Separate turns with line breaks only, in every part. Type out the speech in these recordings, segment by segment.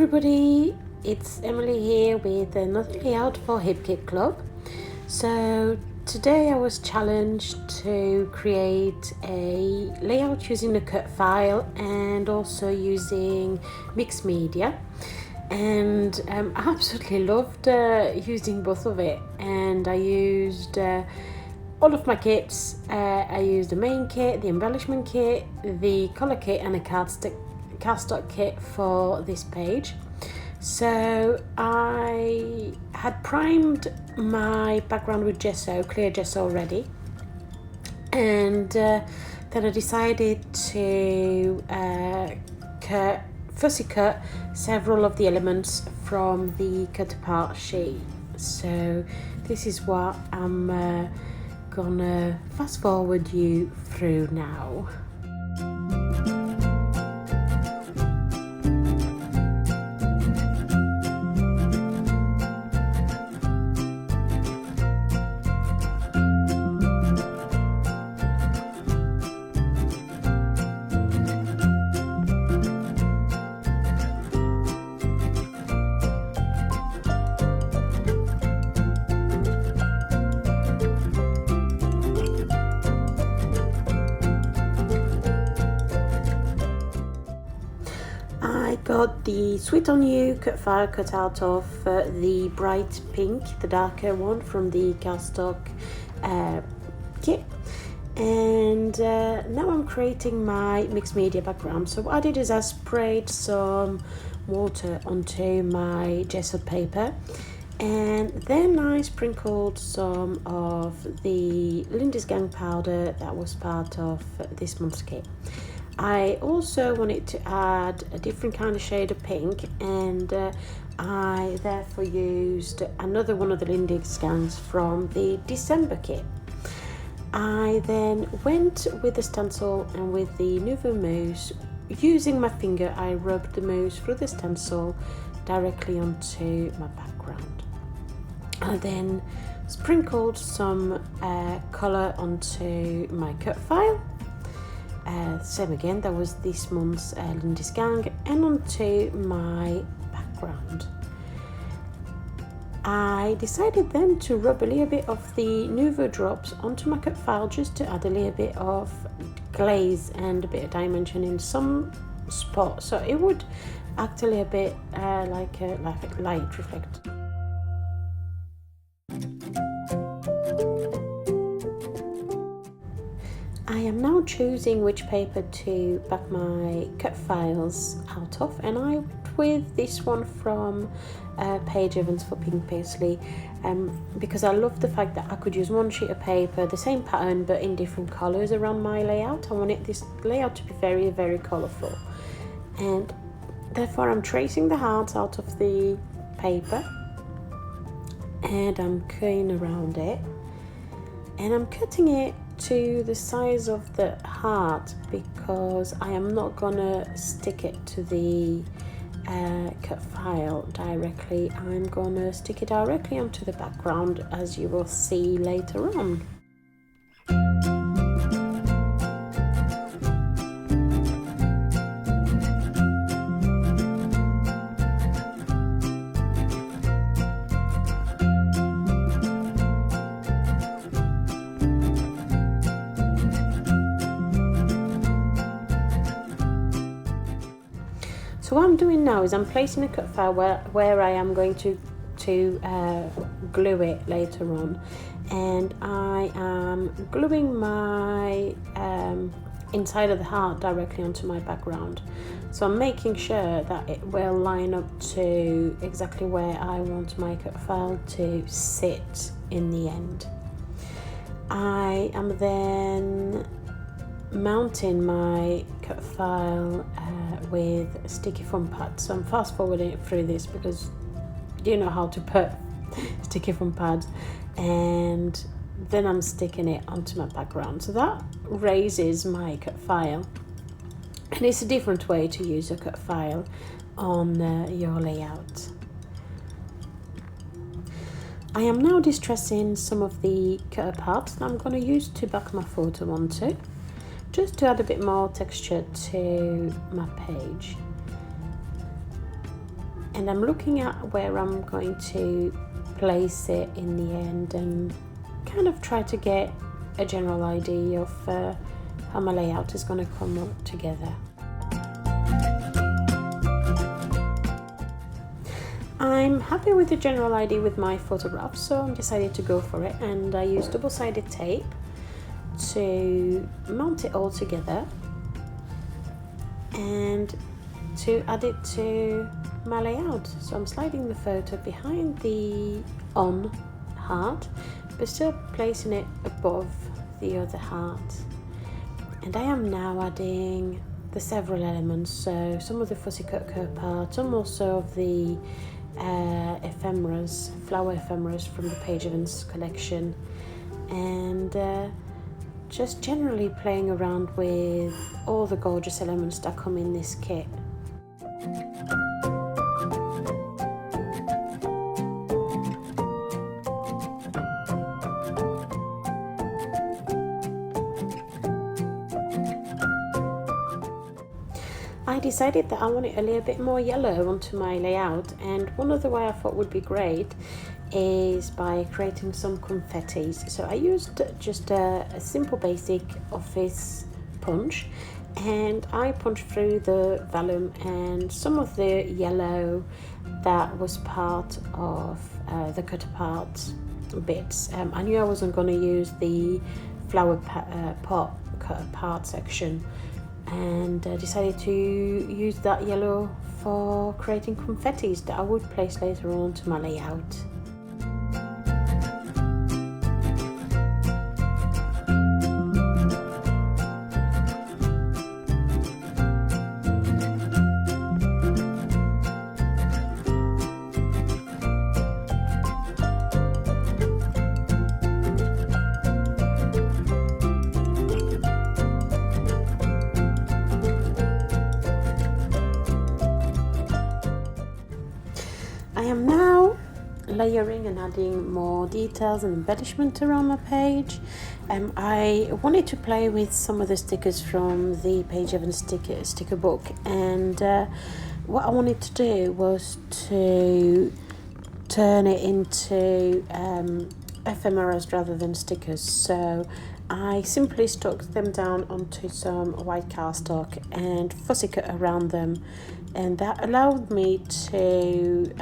everybody, it's Emilie here with another layout for Hip Kit Club. So today I was challenged to create a layout using the cut file and also using mixed media, and I absolutely loved using both of it. And I used all of my kits. I used the main kit, the embellishment kit, the colour kit and a cardstock kit for this page. So I had primed my background with gesso, clear gesso already, and then I decided to fussy cut several of the elements from the cut apart sheet. So this is what I'm gonna fast forward you through now. I got the Sweet on You cut file cut out of the bright pink, the darker one from the cardstock kit, and now I'm creating my mixed media background. So what I did is I sprayed some water onto my gesso paper, and then I sprinkled some of the Lindisgang powder that was part of this month's kit. I also wanted to add a different kind of shade of pink, and I therefore used another one of the Lindisgangs from the December kit. I then went with the stencil and with the Nouveau Mousse. Using my finger, I rubbed the mousse through the stencil directly onto my background. I then sprinkled some colour onto my cut file. Same again, that was this month's Lindisgang, and onto my background. I decided then to rub a little bit of the Nouveau drops onto my cut file just to add a little bit of glaze and a bit of dimension in some spots, so it would act a little bit like a light reflect. I am now choosing which paper to back my cut files out of, and I went with this one from Paige Evans for Pink Paisley, because I love the fact that I could use one sheet of paper, the same pattern but in different colours around my layout. I wanted this layout to be very, very colourful, and therefore I'm tracing the hearts out of the paper and I'm going around it, and I'm cutting it to the size of the heart because I am not gonna stick it to the cut file directly. I'm gonna stick it directly onto the background, as you will see later on. So what I'm doing now is I'm placing a cut file where I am going to glue it later on, and I am gluing my inside of the heart directly onto my background. So I'm making sure that it will line up to exactly where I want my cut file to sit in the end. I am then mounting my cut file with sticky foam pads. So I'm fast forwarding it through this because you know how to put sticky foam pads, and then I'm sticking it onto my background. So that raises my cut file, and it's a different way to use a cut file on your layout. I am now distressing some of the cut parts that I'm going to use to back my photo onto, just to add a bit more texture to my page. and I'm looking at where I'm going to place it in the end and kind of try to get a general idea of how my layout is going to come up together. I'm happy with the general idea with my photograph, so I decided to go for it, and I used double-sided tape to mount it all together and to add it to my layout. So I'm sliding the photo behind the on heart, but still placing it above the other heart. And I am now adding the several elements, so some of the fussy cut parts, some also of the ephemeras, flower ephemeras from the Page Evans collection, and just generally playing around with all the gorgeous elements that come in this kit. I decided that I wanted a little bit more yellow onto my layout, and one of the way I thought would be great is by creating some confettis. So I used just a simple basic office punch, and I punched through the vellum and some of the yellow that was part of the cut apart bits. I knew I wasn't going to use the flower pot cut apart section, and decided to use that yellow for creating confettis that I would place later on to my layout. I am now layering and adding more details and embellishment around my page. I wanted to play with some of the stickers from the Page Evans sticker book, and what I wanted to do was to turn it into ephemeras rather than stickers. So I simply stuck them down onto some white cardstock and fussy cut around them, and that allowed me to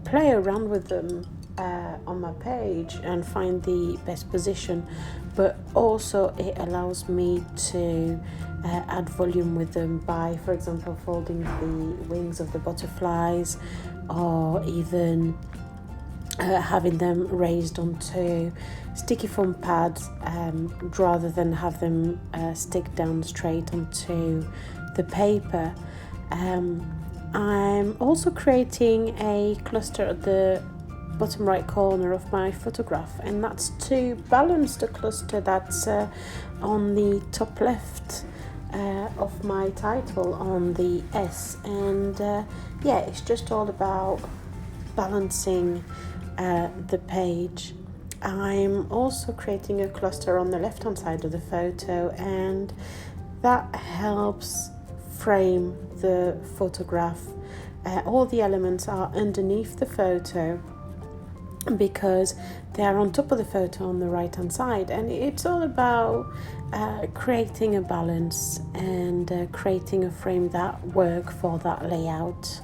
play around with them on my page and find the best position, but also it allows me to add volume with them by, for example, folding the wings of the butterflies, or even having them raised onto sticky foam pads rather than have them stick down straight onto the paper. I'm also creating a cluster at the bottom right corner of my photograph, and that's to balance the cluster that's on the top left of my title on the S. And yeah, it's just all about balancing the page. I'm also creating a cluster on the left hand side of the photo, and that helps frame the photograph. All the elements are underneath the photo because they are on top of the photo on the right hand side, and it's all about creating a balance and creating a frame that works for that layout.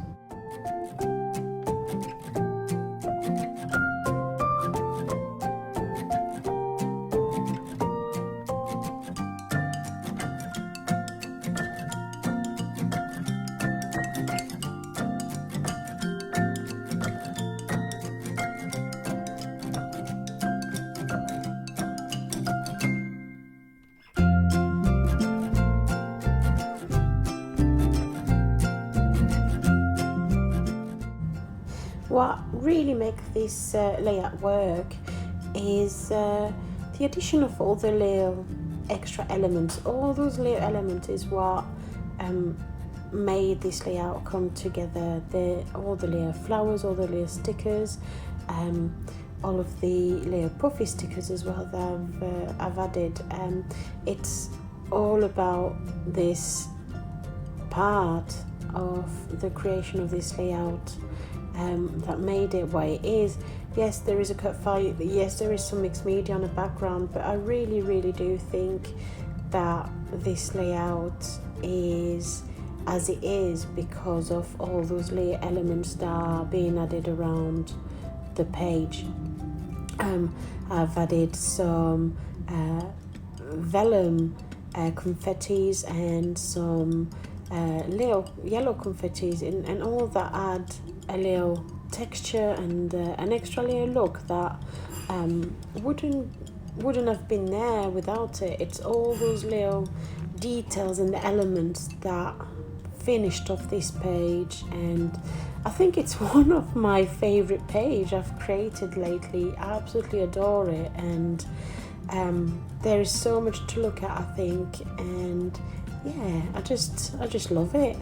What really makes this layout work is the addition of all the little extra elements. All those little elements is what made this layout come together. All the little flowers, all the little stickers, all of the little puffy stickers as well that I've added. It's all about this part of the creation of this layout that made it what it is. Yes, there is a cut file, yes, there is some mixed media on the background, but I really do think that this layout is as it is because of all those layer elements that are being added around the page. I've added some vellum confettis and some little yellow confettis, and all that add a little texture and an extra layer look that wouldn't have been there without it. It's all those little details and the elements that finished off this page, and I think it's one of my favorite page I've created lately. I absolutely adore it, and there is so much to look at, I think, and yeah, I just love it.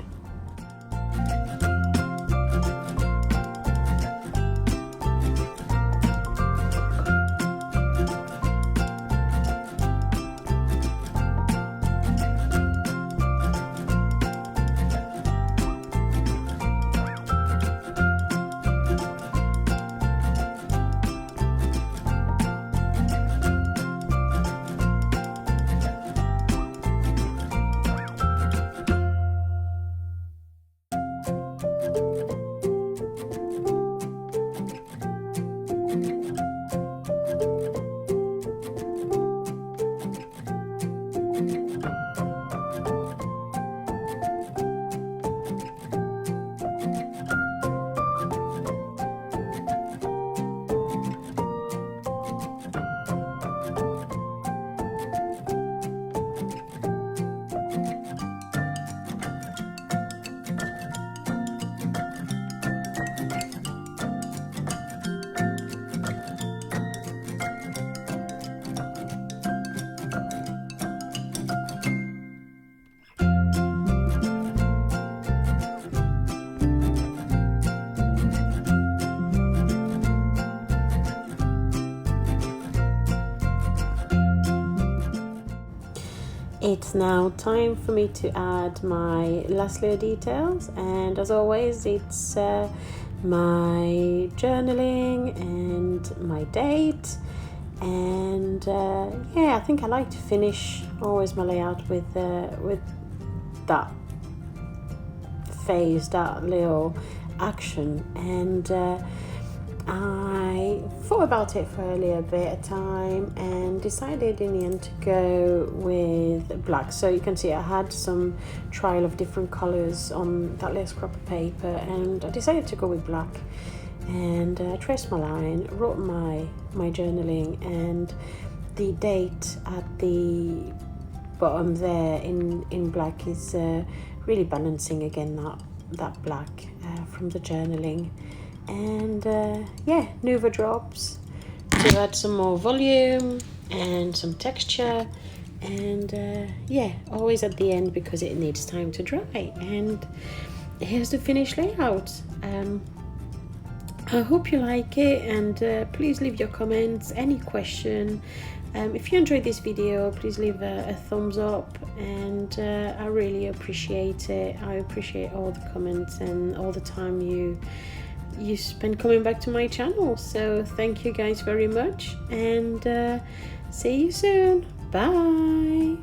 It's now time for me to add my last layer details, and as always it's my journaling and my date, and yeah, I think I like to finish always my layout with that phase, that little action, and I thought about it for a little bit of time and decided in the end to go with black. So you can see I had some trial of different colors on that little scrap of paper, and I decided to go with black, and traced my line, wrote my journaling, and the date at the bottom there in black is really balancing again that black from the journaling. And yeah, Nuva drops to add some more volume and some texture, and yeah, always at the end because it needs time to dry. And here's the finished layout. I hope you like it, and please leave your comments, any question. If you enjoyed this video, please leave a thumbs up, and I really appreciate it. I appreciate all the comments and all the time you spend coming back to my channel. So thank you guys very much, and see you soon. Bye.